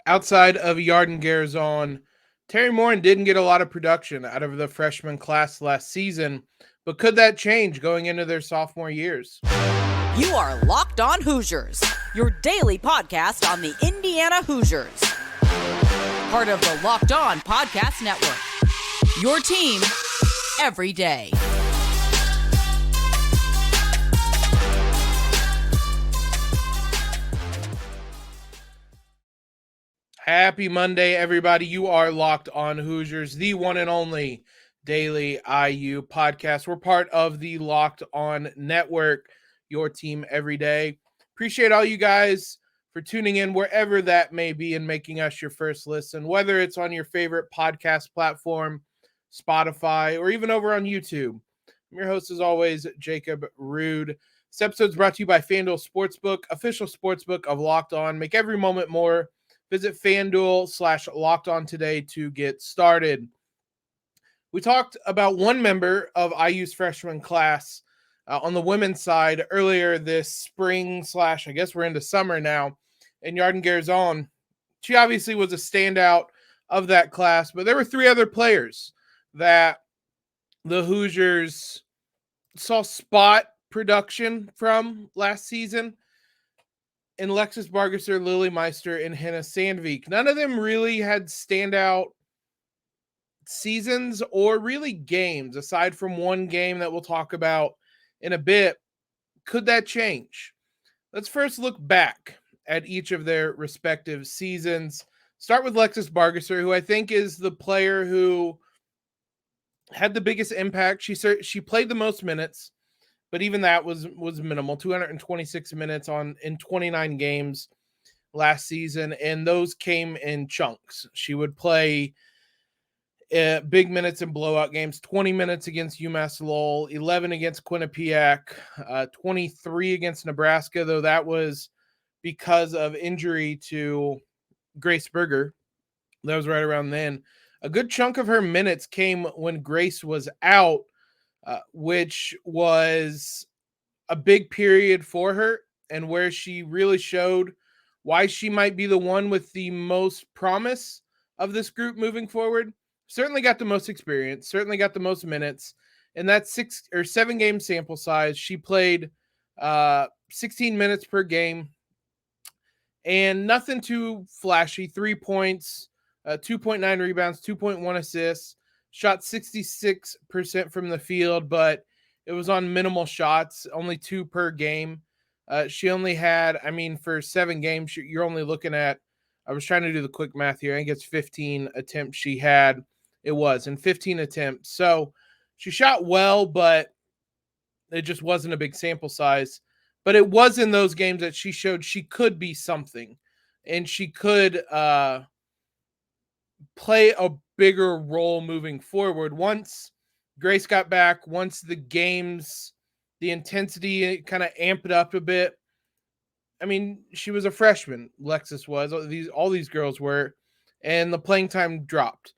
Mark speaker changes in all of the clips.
Speaker 1: Outside of Yarden Garzon, Teri Moren didn't get a lot of production out of the freshman class last season, but could that change going into their sophomore years?
Speaker 2: You are Locked On Hoosiers, your daily podcast on the Indiana Hoosiers. Part of the Locked On Podcast Network, your team every day.
Speaker 1: Happy Monday, everybody. You are Locked On Hoosiers, the one and only daily IU podcast. We're part of the Locked On Network, your team every day. Appreciate all you guys for tuning in wherever that may be and making us your first listen, whether it's on your favorite podcast platform, Spotify, or even over on YouTube. I'm your host, as always, Jacob Rude. This episode is brought to you by FanDuel Sportsbook, official sportsbook of Locked On. Make every moment more. Visit FanDuel/Locked On today to get started. We talked about one member of IU's freshman class on the women's side earlier this spring / I guess we're into summer now, and Yarden Garzon. She obviously was a standout of that class, but there were three other players that the Hoosiers saw spot production from last season. In Lexus, Bargesser, Lilly, Meister and Henna Sandvik. None of them really had standout seasons or really games, aside from one game that we'll talk about in a bit. Could that change? Let's first look back at each of their respective seasons. Start with Lexus Bargesser, who I think is the player who had the biggest impact. She played the most minutes, but even that was minimal. 226 minutes in 29 games last season, and those came in chunks. She would play big minutes in blowout games, 20 minutes against UMass Lowell, 11 against Quinnipiac, 23 against Nebraska, though that was because of injury to Grace Berger. That was right around then. A good chunk of her minutes came when Grace was out, which was a big period for her and where she really showed why she might be the one with the most promise of this group moving forward. Certainly got the most experience, certainly got the most minutes. In that 6 or 7 game sample size, she played 16 minutes per game and nothing too flashy. 3 points, 2.9 rebounds, 2.1 assists. Shot 66% from the field, but it was on minimal shots, only 2 per game. She only had, for 7 games, you're only looking at, I was trying to do the quick math here. I think it's 15 attempts she had. It was in 15 attempts. So she shot well, but it just wasn't a big sample size. But it was in those games that she showed she could be something, and she could play a bigger role moving forward. Once Grace got back, once the games, the intensity kind of amped up a bit. She was a freshman, Lexus was, all these girls were, and the playing time dropped.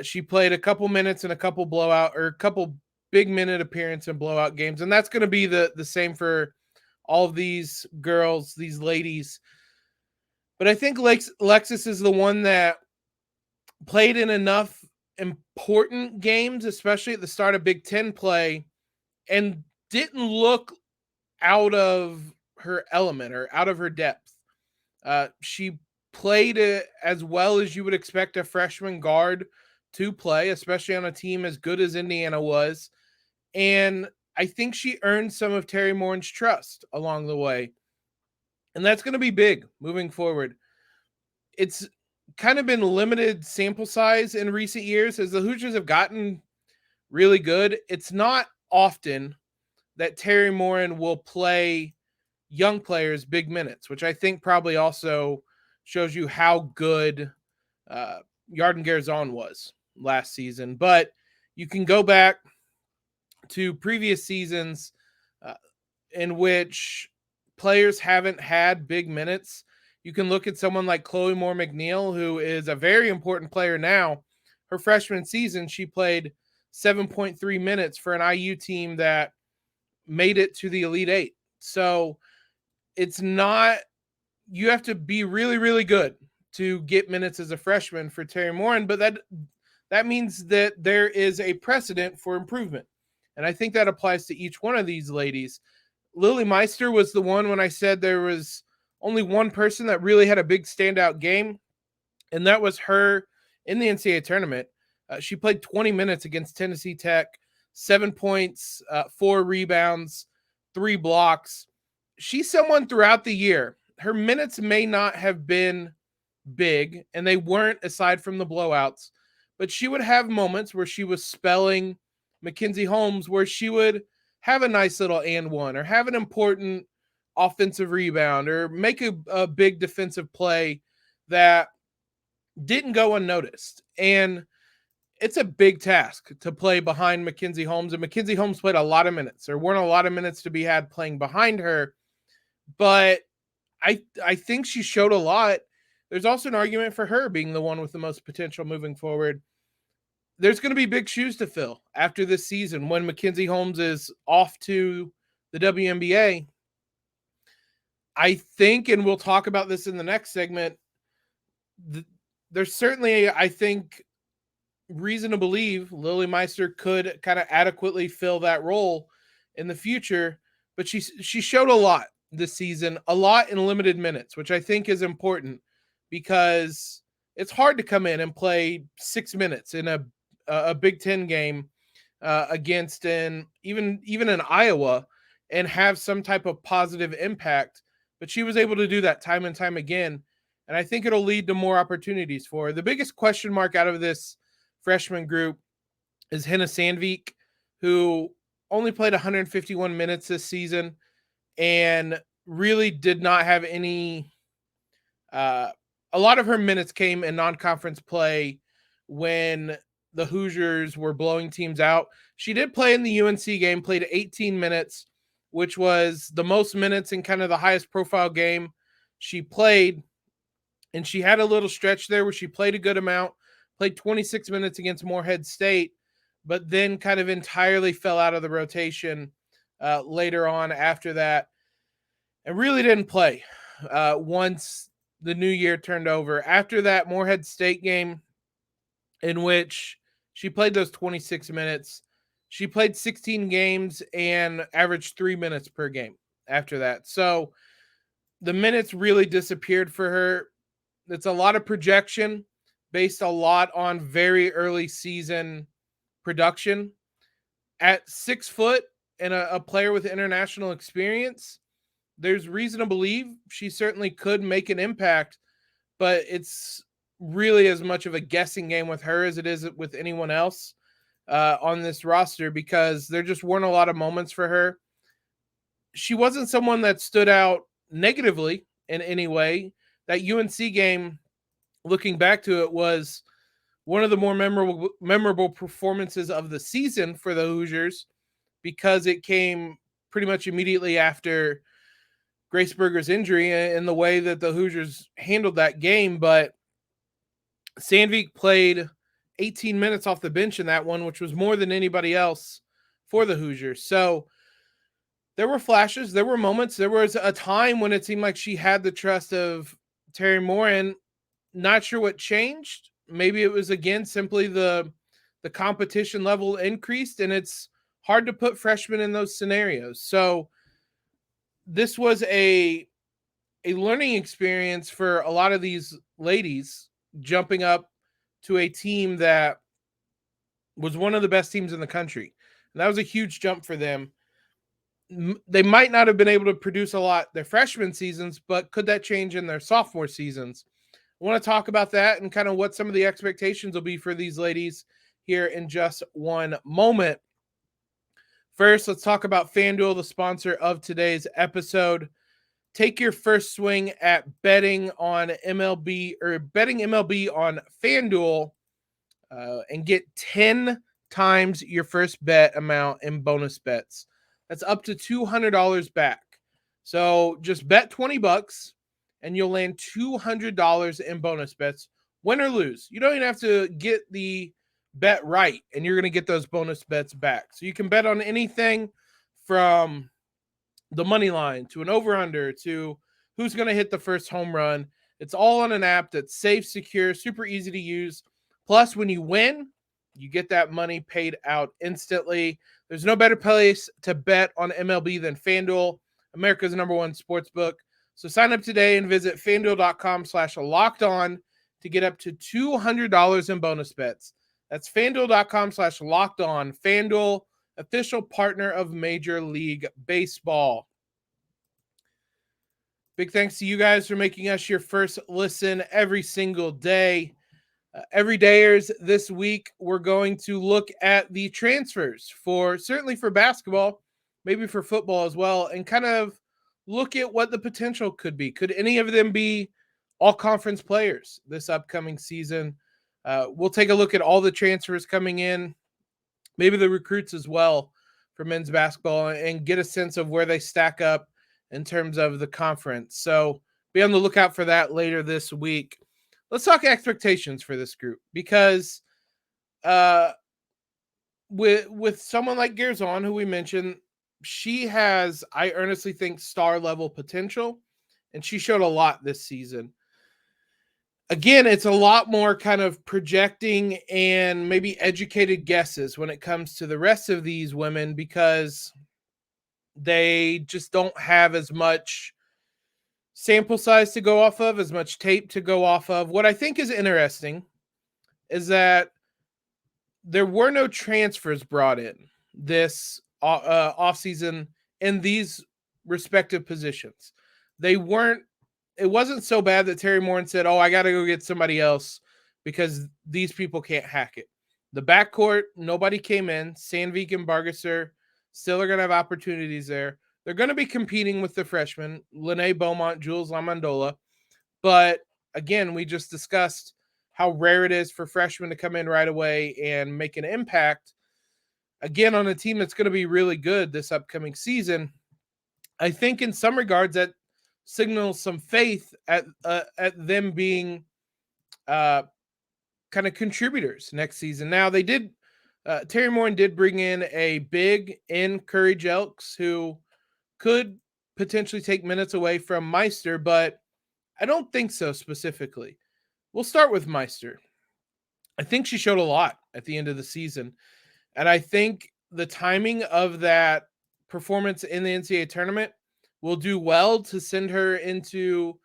Speaker 1: She played a couple minutes in a couple big minute appearance in blowout games, and that's going to be the same for all of these girls, these ladies. But I think Lexus is the one that played in enough important games, especially at the start of Big Ten play, and didn't look out of her element or out of her depth. She played as well as you would expect a freshman guard to play, especially on a team as good as Indiana was. And I think she earned some of Teri Moren's trust along the way. And that's going to be big moving forward. It's kind of been limited sample size in recent years as the Hoosiers have gotten really good. It's not often that Teri Moren will play young players big minutes, which I think probably also shows you how good Yarden Garzon was last season. But you can go back to previous seasons in which players haven't had big minutes. You can look at someone like Chloe Moore McNeil, who is a very important player now. Her freshman season, she played 7.3 minutes for an IU team that made it to the Elite Eight. So it's not, you have to be really, really good to get minutes as a freshman for Teri Moren, but that means that there is a precedent for improvement. And I think that applies to each one of these ladies. Lilly Meister was the one when I said there was only one person that really had a big standout game, and that was her in the NCAA tournament. She played 20 minutes against Tennessee Tech, 7 points, 4 rebounds, 3 blocks. She's someone throughout the year. Her minutes may not have been big, and they weren't aside from the blowouts, but she would have moments where she was spelling Mackenzie Holmes, where she would have a nice little and one, or have an important offensive rebound, or make a big defensive play that didn't go unnoticed. And it's a big task to play behind Mackenzie Holmes, and Mackenzie Holmes played a lot of minutes. There weren't a lot of minutes to be had playing behind her, but I think she showed a lot. There's also an argument for her being the one with the most potential moving forward. There's going to be big shoes to fill after this season when Mackenzie Holmes is off to the WNBA. I think, and we'll talk about this in the next segment, there's certainly, I think, reason to believe Lilly Meister could kind of adequately fill that role in the future, but she showed a lot this season, a lot in limited minutes, which I think is important because it's hard to come in and play 6 minutes in a Big Ten game against even in Iowa and have some type of positive impact. But she was able to do that time and time again, and I think it'll lead to more opportunities for her. The biggest question mark out of this freshman group is Henna Sandvik, who only played 151 minutes this season and really did not have any a lot of her minutes came in non-conference play when the Hoosiers were blowing teams out. She did play in the UNC game, played 18 minutes, which was the most minutes in kind of the highest profile game she played. And she had a little stretch there where she played a good amount, played 26 minutes against Morehead State, but then kind of entirely fell out of the rotation later on after that and really didn't play once the new year turned over. After that Morehead State game, in which she played those 26 minutes, she played 16 games and averaged 3 minutes per game after that. So the minutes really disappeared for her. It's a lot of projection based a lot on very early season production. At 6 foot and a player with international experience, there's reason to believe she certainly could make an impact, but it's really as much of a guessing game with her as it is with anyone else on this roster, because there just weren't a lot of moments for her. She wasn't someone that stood out negatively in any way. That UNC game, looking back to it, was one of the more memorable performances of the season for the Hoosiers, because it came pretty much immediately after Grace Berger's injury and the way that the Hoosiers handled that game. But Sandvik played 18 minutes off the bench in that one, which was more than anybody else for the Hoosiers. So there were flashes, there were moments, there was a time when it seemed like she had the trust of Teri Moren. Not sure what changed. Maybe it was, again, simply the competition level increased, and it's hard to put freshmen in those scenarios. So this was a learning experience for a lot of these ladies, jumping up to a team that was one of the best teams in the country. And that was a huge jump for them. They might not have been able to produce a lot their freshman seasons, but could that change in their sophomore seasons? I want to talk about that and kind of what some of the expectations will be for these ladies here in just one moment. First, let's talk about FanDuel, the sponsor of today's episode. Take your first swing at betting on MLB or betting MLB on FanDuel and get 10 times your first bet amount in bonus bets. That's up to $200 back. So just bet $20 and you'll land $200 in bonus bets, win or lose. You don't even have to get the bet right, and you're going to get those bonus bets back. So you can bet on anything from the money line to an over-under to who's going to hit the first home run. It's all on an app that's safe, secure, super easy to use. Plus, when you win, you get that money paid out instantly. There's no better place to bet on MLB than FanDuel, America's #1 sportsbook. So sign up today and visit FanDuel.com/lockedon to get up to $200 in bonus bets. That's FanDuel.com/lockedon. FanDuel, official partner of Major League Baseball. Big thanks to you guys for making us your first listen every single day. Everydayers, this week we're going to look at the transfers certainly for basketball, maybe for football as well, and kind of look at what the potential could be. Could any of them be all conference players this upcoming season? We'll take a look at all the transfers coming in, maybe the recruits as well for men's basketball, and get a sense of where they stack up in terms of the conference. So be on the lookout for that later this week. Let's talk expectations for this group, because with someone like Garzon, who we mentioned, she has, I earnestly think, star level potential, and she showed a lot this season. Again, it's a lot more kind of projecting and maybe educated guesses when it comes to the rest of these women, because they just don't have as much sample size to go off of, as much tape to go off of. What I think is interesting is that there were no transfers brought in this offseason in these respective positions. It wasn't so bad that Teri Moren said, oh, I got to go get somebody else because these people can't hack it. The backcourt, nobody came in. Sandvik and Bargesser still are going to have opportunities there. They're going to be competing with the freshmen, Lene Beaumont, Jules Lamandola. But again, we just discussed how rare it is for freshmen to come in right away and make an impact. Again, on a team that's going to be really good this upcoming season. I think in some regards that signals some faith at them being kind of contributors next season. Now, they did Teri Moren did bring in a big in Curry Jelks, who could potentially take minutes away from Meister, but I don't think so specifically. We'll start with Meister. I think she showed a lot at the end of the season, and I think the timing of that performance in the NCAA tournament will do well to send her into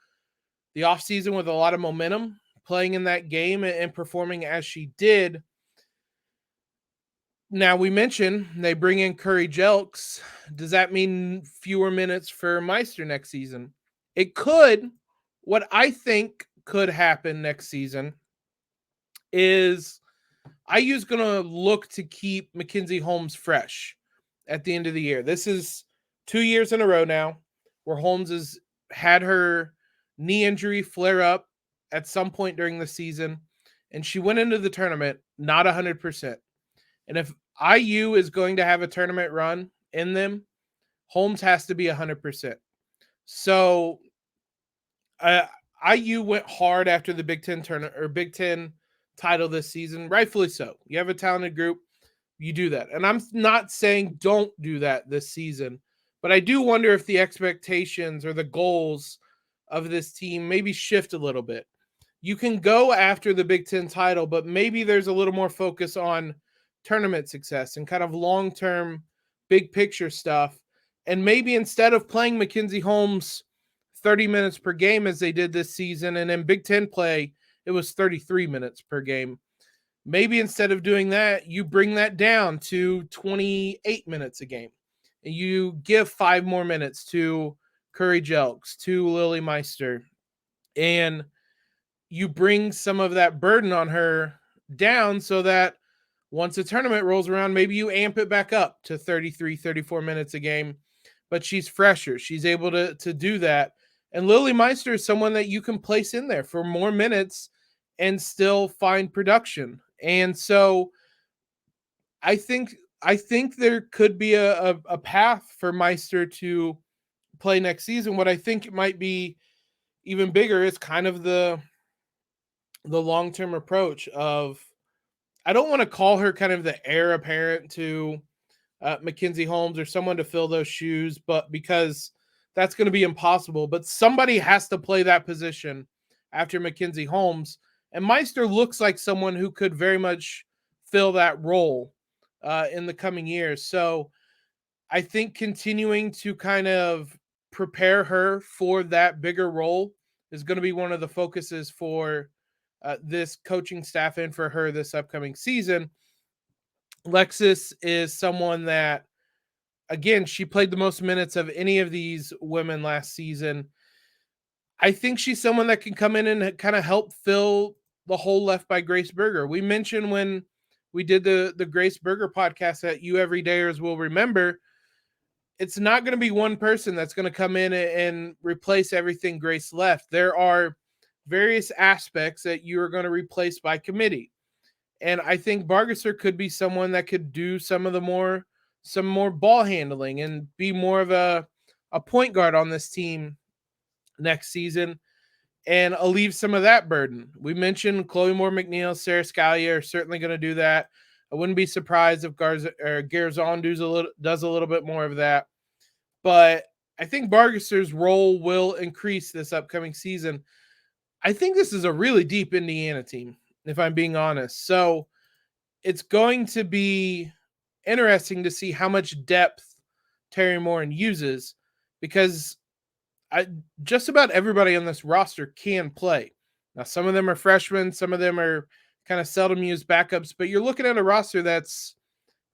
Speaker 1: the offseason with a lot of momentum, playing in that game and performing as she did. Now, we mentioned they bring in Curry Jelks. Does that mean fewer minutes for Meister next season? It could. What I think could happen next season is IU's going to look to keep Mackenzie Holmes fresh at the end of the year. This is 2 years in a row now where Holmes has had her knee injury flare up at some point during the season, and she went into the tournament not 100%. And if IU is going to have a tournament run in them, Holmes has to be 100%. So IU went hard after the Big Ten tournament or Big Ten title this season, rightfully so. You have a talented group, you do that. And I'm not saying don't do that this season, but I do wonder if the expectations or the goals of this team maybe shift a little bit. You can go after the Big Ten title, but maybe there's a little more focus on tournament success and kind of long-term big picture stuff. And maybe instead of playing Mackenzie Holmes 30 minutes per game as they did this season, and in Big Ten play, it was 33 minutes per game. Maybe instead of doing that, you bring that down to 28 minutes a game. And you give 5 more minutes to Curry Jelks, to Lilly Meister, and you bring some of that burden on her down so that once the tournament rolls around, maybe you amp it back up to 33, 34 minutes a game, but she's fresher. She's able to do that. And Lilly Meister is someone that you can place in there for more minutes and still find production. And so I think there could be a path for Meister to play next season. What I think it might be even bigger is kind of the long-term approach of, I don't want to call her kind of the heir apparent to Mackenzie Holmes or someone to fill those shoes, but because that's going to be impossible. But somebody has to play that position after Mackenzie Holmes. And Meister looks like someone who could very much fill that role in the coming years. So I think continuing to kind of prepare her for that bigger role is going to be one of the focuses for this coaching staff and for her this upcoming season. Lexus is someone that, again, she played the most minutes of any of these women last season. I think she's someone that can come in and kind of help fill the hole left by Grace Berger. We mentioned when we did the Grace Berger podcast that you everydayers will remember, it's not going to be one person that's going to come in and replace everything Grace left. There are various aspects that you are going to replace by committee. And I think Bargesser could be someone that could do some more ball handling and be more of a point guard on this team next season and alleviate some of that burden. We mentioned Chloe Moore-McNeil, Sarah Scalia are certainly going to do that. I wouldn't be surprised if Garzon does a little bit more of that. But I think Bargesser's role will increase this upcoming season. I think this is a really deep Indiana team, if I'm being honest. So it's going to be interesting to see how much depth Teri Moren uses, because just about everybody on this roster can play. Now, some of them are freshmen, some of them are kind of seldom used backups, but you're looking at a roster that's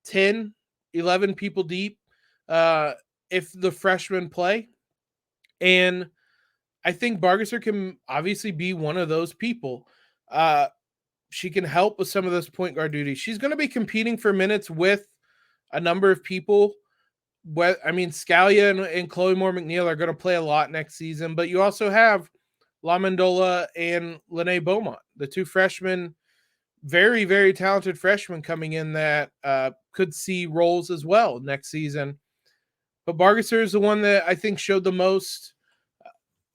Speaker 1: 10, 11 people deep if the freshmen play. And I think Bargesser can obviously be one of those people. She can help with some of those point guard duties. She's going to be competing for minutes with a number of people. Scalia and Chloe Moore-McNeil are going to play a lot next season, but you also have La Mandola and Lene Beaumont, the two freshmen, very, very talented freshmen coming in that could see roles as well next season. But Bargesser is the one that I think showed the most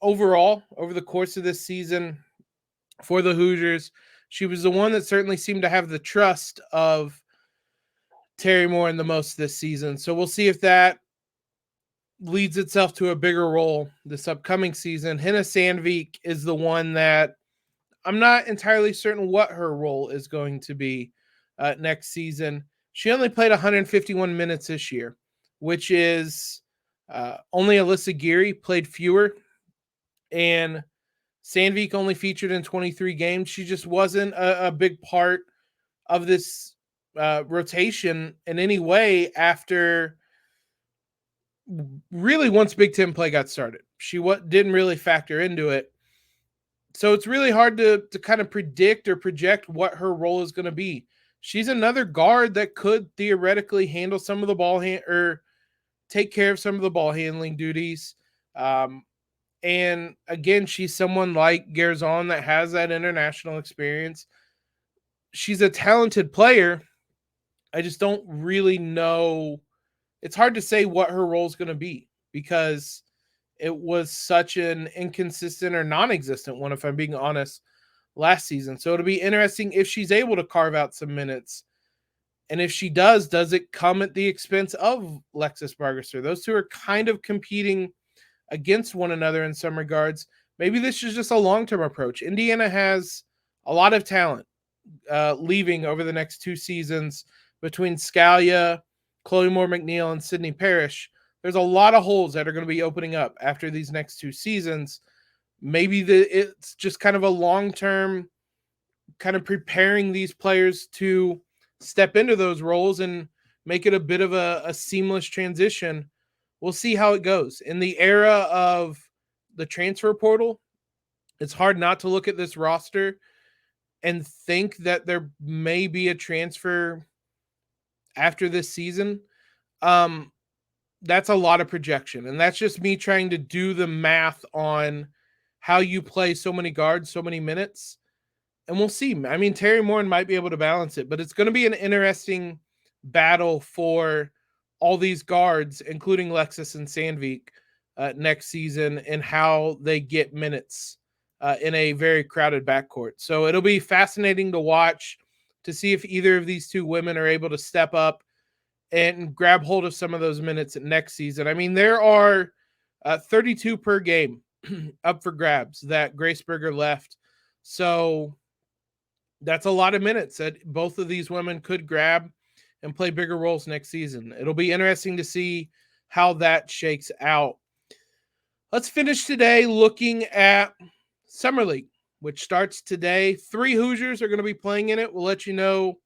Speaker 1: overall over the course of this season for the Hoosiers. She was the one that certainly seemed to have the trust of Teri Moren the most this season. So we'll see if that leads itself to a bigger role this upcoming season. Henna Sandvik is the one that I'm not entirely certain what her role is going to be next season. She only played 151 minutes this year, which is only Alyssa Geary played fewer, and Sandvik only featured in 23 games. She just wasn't a big part of this rotation in any way after really once Big Ten play got started. She didn't really factor into it. So it's really hard to kind of predict or project what her role is going to be. She's another guard that could theoretically handle some of the ball or take care of some of the ball handling duties. And again, she's someone like Garzon that has that international experience. She's a talented player. I just don't really know. It's hard to say what her role is going to be because it was such an inconsistent or non-existent one, if I'm being honest, last season. So it'll be interesting if she's able to carve out some minutes. And if she does it come at the expense of Lexus Bargesser? Those two are kind of competing against one another in some regards. Maybe this is just a long-term approach. Indiana has a lot of talent leaving over the next two seasons between Scalia, Chloe Moore-McNeil, and Sydney Parrish. There's a lot of holes that are going to be opening up after these next two seasons. Maybe it's just kind of a long-term kind of preparing these players to step into those roles and make it a bit of a seamless transition. We'll see how it goes. In the era of the transfer portal, it's hard not to look at this roster and think that there may be a transfer after this season. That's a lot of projection. And that's just me trying to do the math on how you play so many guards, so many minutes. And we'll see. I mean, Teri Moren might be able to balance it, but it's going to be an interesting battle for all these guards, including Lexus and Sandvik, next season, and how they get minutes in a very crowded backcourt. So it'll be fascinating to watch to see if either of these two women are able to step up and grab hold of some of those minutes next season. I mean, there are 32 per game up for grabs that Graceberger left. So that's a lot of minutes that both of these women could grab and play bigger roles next season. It'll be interesting to see how that shakes out. Let's finish today looking at Summer League, which starts today. 3 Hoosiers are going to be playing in it. We'll let you know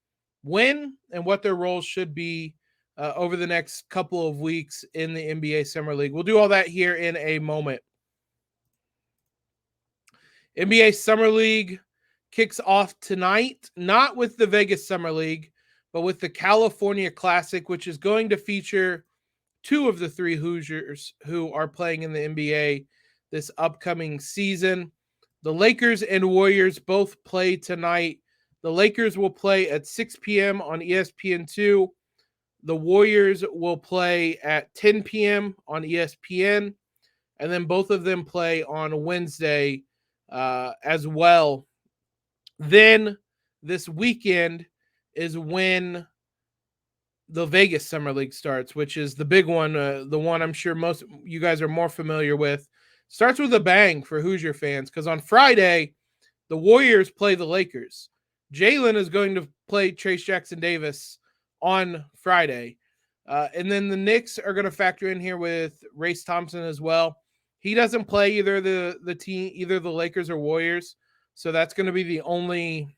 Speaker 1: when and what their roles should be over the next couple of weeks in the NBA Summer League. We'll do all that here in a moment. NBA Summer League kicks off tonight, not with the Vegas Summer League, but with the California Classic, which is going to feature 2 of the 3 Hoosiers who are playing in the NBA this upcoming season. The Lakers and Warriors both play tonight. The Lakers will play at 6 p.m. on ESPN2. The Warriors will play at 10 p.m. on ESPN. And then both of them play on Wednesday as well. Then this weekend is when the Vegas Summer League starts, which is the big one, the one I'm sure most you guys are more familiar with. Starts with a bang for Hoosier fans because on Friday, the Warriors play the Lakers. Jalen is going to play Trayce Jackson-Davis on Friday. And then the Knicks are going to factor in here with Race Thompson as well. He doesn't play either the team, either the Lakers or Warriors. So that's going to be the only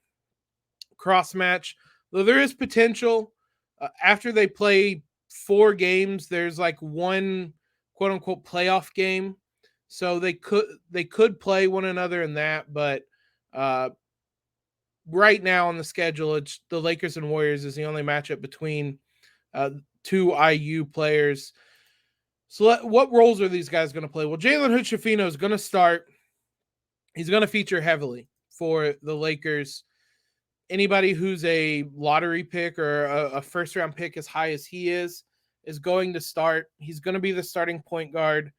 Speaker 1: cross match. Though there is potential after they play 4 games, there's like one quote unquote playoff game. So they could play one another in that, but right now on the schedule, it's the Lakers and Warriors is the only matchup between 2 IU players. So what roles are these guys going to play? Well, Jalen Hood-Schifino is going to start. He's going to feature heavily for the Lakers. Anybody who's a lottery pick or a first-round pick as high as he is going to start. He's going to be the starting point guard.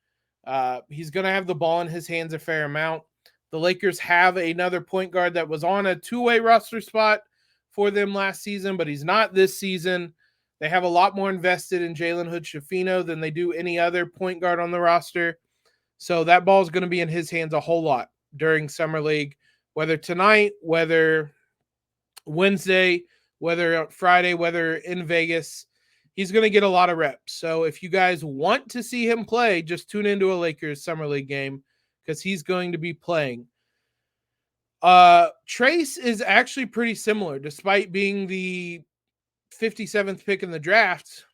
Speaker 1: He's going to have the ball in his hands a fair amount. The Lakers have another point guard that was on a 2-way roster spot for them last season, but he's not this season. They have a lot more invested in Jalen Hood-Schifino than they do any other point guard on the roster. So that ball is going to be in his hands a whole lot during Summer League, whether tonight, whether Wednesday, whether Friday, whether in Vegas. He's going to get a lot of reps. So if you guys want to see him play, just tune into a Lakers Summer League game because he's going to be playing. Trayce is actually pretty similar, despite being the 57th pick in the draft.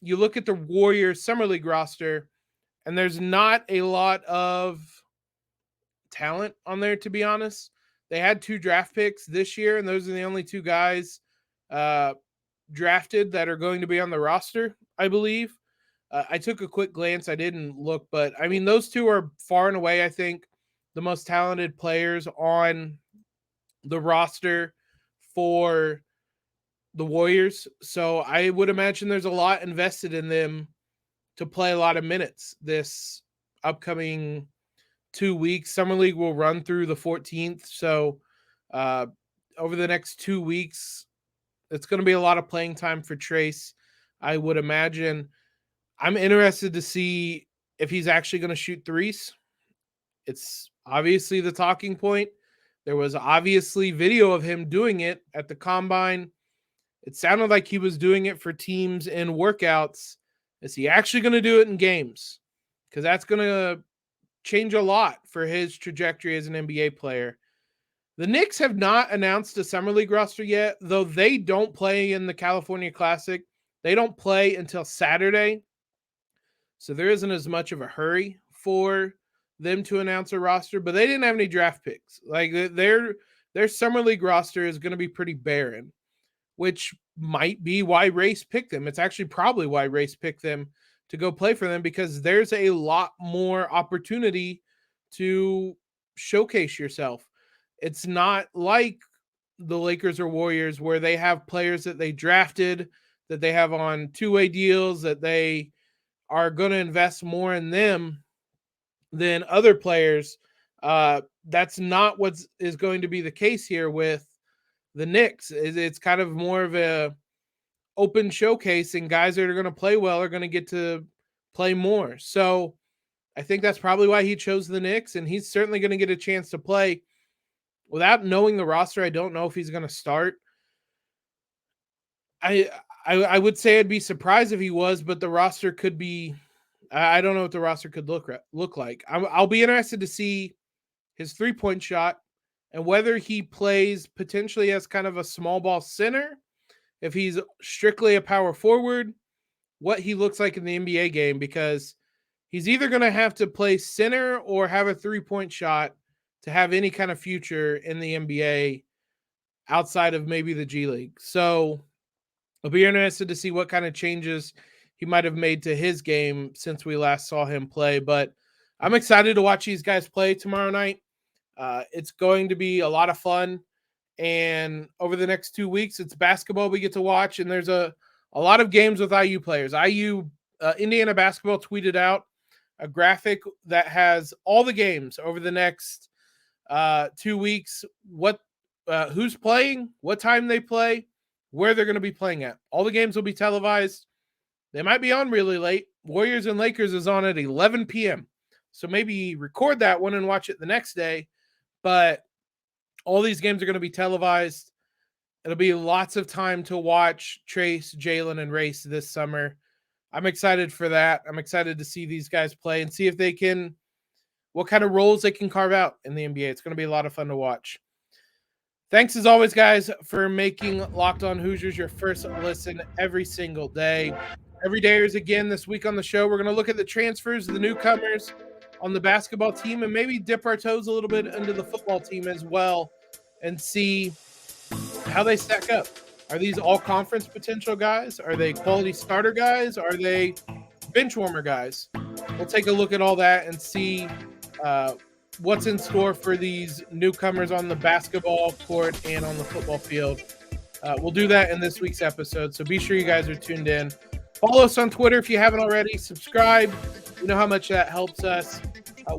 Speaker 1: You look at the Warriors Summer League roster, and there's not a lot of talent on there, to be honest. They had 2 draft picks this year, and those are the only 2 guys drafted that are going to be on the roster, I believe. I took a quick glance. I didn't look, but I mean, those 2 are far and away, I think, the most talented players on the roster for the Warriors. So I would imagine there's a lot invested in them to play a lot of minutes this upcoming 2 weeks. Summer League will run through the 14th. So over the next 2 weeks, it's going to be a lot of playing time for Trayce, I would imagine. I'm interested to see if he's actually going to shoot threes. It's obviously the talking point. There was obviously video of him doing it at the combine. It sounded like he was doing it for teams in workouts. Is he actually going to do it in games? Because that's going to change a lot for his trajectory as an NBA player. The Knicks have not announced a Summer League roster yet, though they don't play in the California Classic. They don't play until Saturday. So there isn't as much of a hurry for them to announce a roster, but they didn't have any draft picks. Like their Summer League roster is going to be pretty barren, which might be why Race picked them. It's actually probably why Race picked them to go play for them, because there's a lot more opportunity to showcase yourself. It's not like the Lakers or Warriors where they have players that they drafted, that they have on 2-way deals, that they are going to invest more in them than other players. That's not what is going to be the case here with the Knicks. It's kind of more of a open showcase, and guys that are going to play well are going to get to play more. So I think that's probably why he chose the Knicks, and he's certainly going to get a chance to play. Without knowing the roster, I don't know if he's going to start. I would say I'd be surprised if he was, but the roster could be. I don't know what the roster could look like. I'll be interested to see his 3-point shot and whether he plays potentially as kind of a small ball center, if he's strictly a power forward, what he looks like in the NBA game, because he's either going to have to play center or have a 3-point shot to have any kind of future in the NBA outside of maybe the G League. So I'll be interested to see what kind of changes he might have made to his game since we last saw him play. But I'm excited to watch these guys play tomorrow night. It's going to be a lot of fun. And over the next 2 weeks, it's basketball we get to watch. And there's a lot of games with IU players. Indiana basketball tweeted out a graphic that has all the games over the next 2 weeks, who's playing, what time they play, where they're going to be playing at. All the games will be televised. They might be on really late. Warriors and Lakers is on at 11 p.m. So maybe record that one and watch it the next day. But all these games are going to be televised. It'll be lots of time to watch Trayce, Jalen, and Race this summer. I'm excited for that. I'm excited to see these guys play and see if they can, what kind of roles they can carve out in the NBA. It's going to be a lot of fun to watch. Thanks as always, guys, for making Locked On Hoosiers your first listen every single day. Every day is again this week on the show. We're going to look at the transfers, the newcomers on the basketball team, and maybe dip our toes a little bit into the football team as well and see how they stack up. Are these all conference potential guys? Are they quality starter guys? Are they bench warmer guys? We'll take a look at all that and see what's in store for these newcomers on the basketball court and on the football field. We'll do that in this week's episode, so be sure you guys are tuned in. Follow us on Twitter if you haven't already. Subscribe. You know how much that helps us,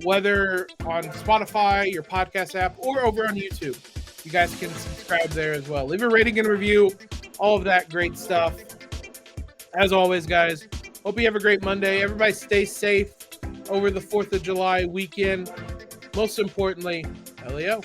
Speaker 1: whether on Spotify, your podcast app, or over on YouTube. You guys can subscribe there as well. Leave a rating and review, all of that great stuff. As always, guys, hope you have a great Monday. Everybody stay safe over the 4th of July weekend. Most importantly, LEO.